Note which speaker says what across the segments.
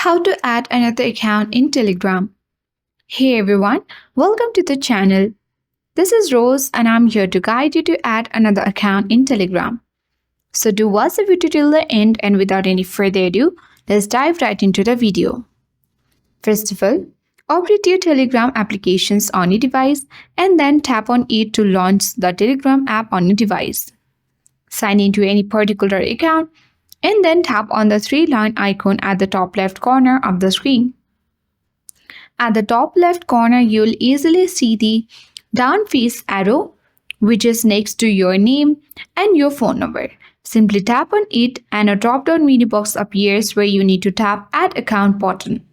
Speaker 1: How to add another account in Telegram. Hey everyone, welcome to the channel. This is Rose and I'm here to guide you to add another account in Telegram. So do watch the video till the end, and without any further ado, let's dive right into the video. First of all, operate your Telegram applications on your device and then tap on it to launch the Telegram app on your device. Sign into any particular account and then tap on the three-line icon at the top left corner of the screen. At the top left corner, you'll easily see the down face arrow, which is next to your name and your phone number. Simply tap on it and a drop-down menu box appears where you need to tap Add Account button.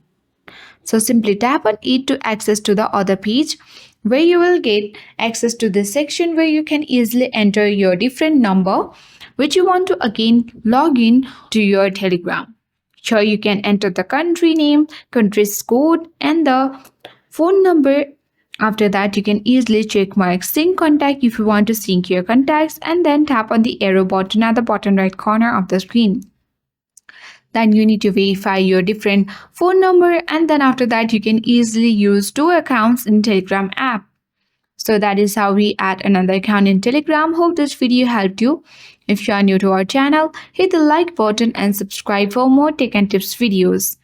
Speaker 1: So simply tap on it to access to the other page, where you will get access to this section where you can easily enter your different number which you want to again log in to your Telegram. Here you can enter the country name, country's code and the phone number. After that, you can easily check mark sync contact if you want to sync your contacts, and then tap on the arrow button at the bottom right corner of the screen. Then you need to verify your different phone number, and then after that you can easily use two accounts in Telegram app. So that is how we add another account in Telegram. Hope this video helped you. If you are new to our channel, hit the like button and subscribe for more tech and tips videos.